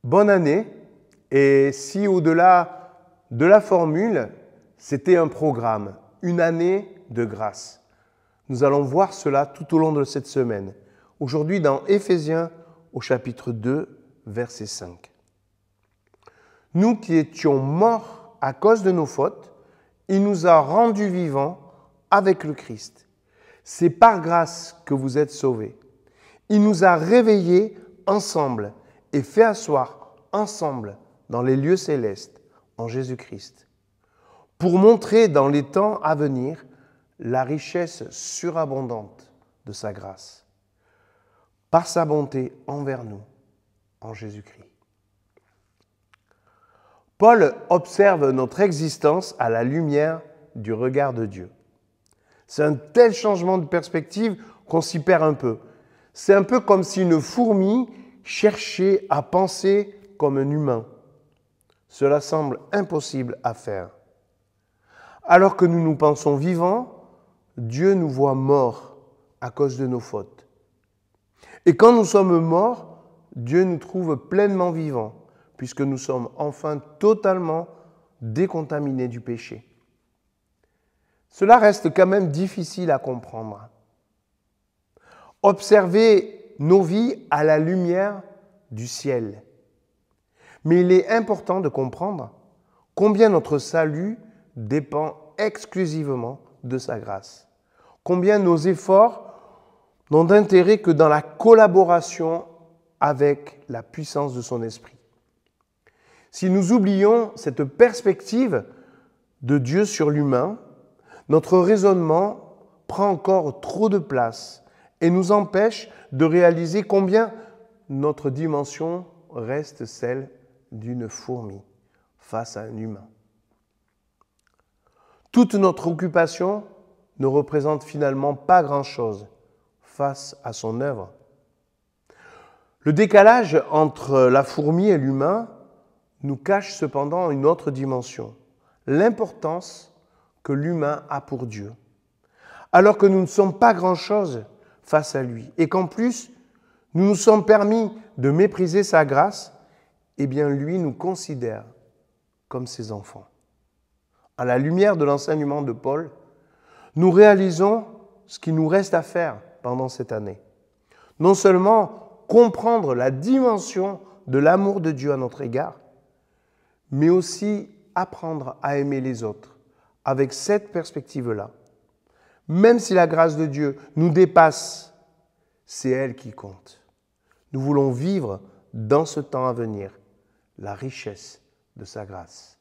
Bonne année. Et si au-delà de la formule, c'était un programme, une année de grâce. Nous allons voir cela tout au long de cette semaine. Aujourd'hui dans Éphésiens au chapitre 2, verset 5. Nous qui étions morts à cause de nos fautes, il nous a rendus vivants avec le Christ. C'est par grâce que vous êtes sauvés. Il nous a réveillés ensemble et fait asseoir ensemble dans les lieux célestes en Jésus-Christ, pour montrer dans les temps à venir la richesse surabondante de sa grâce, par sa bonté envers nous en Jésus-Christ. Paul observe notre existence à la lumière du regard de Dieu. C'est un tel changement de perspective qu'on s'y perd un peu. C'est un peu comme si une fourmi cherchait à penser comme un humain. Cela semble impossible à faire. Alors que nous nous pensons vivants, Dieu nous voit morts à cause de nos fautes. Et quand nous sommes morts, Dieu nous trouve pleinement vivants, puisque nous sommes enfin totalement décontaminés du péché. Cela reste quand même difficile à comprendre. Observer nos vies à la lumière du ciel. Mais il est important de comprendre combien notre salut dépend exclusivement de sa grâce. Combien nos efforts n'ont d'intérêt que dans la collaboration avec la puissance de son esprit. Si nous oublions cette perspective de Dieu sur l'humain, notre raisonnement prend encore trop de place et nous empêche de réaliser combien notre dimension reste celle d'une fourmi face à un humain. Toute notre occupation ne représente finalement pas grand-chose face à son œuvre. Le décalage entre la fourmi et l'humain nous cache cependant une autre dimension, l'importance que l'humain a pour Dieu, alors que nous ne sommes pas grand-chose face à lui, et qu'en plus, nous nous sommes permis de mépriser sa grâce, eh bien lui nous considère comme ses enfants. À la lumière de l'enseignement de Paul, nous réalisons ce qu'il nous reste à faire pendant cette année. Non seulement comprendre la dimension de l'amour de Dieu à notre égard, mais aussi apprendre à aimer les autres avec cette perspective-là. Même si la grâce de Dieu nous dépasse, c'est elle qui compte. Nous voulons vivre dans ce temps à venir la richesse de sa grâce.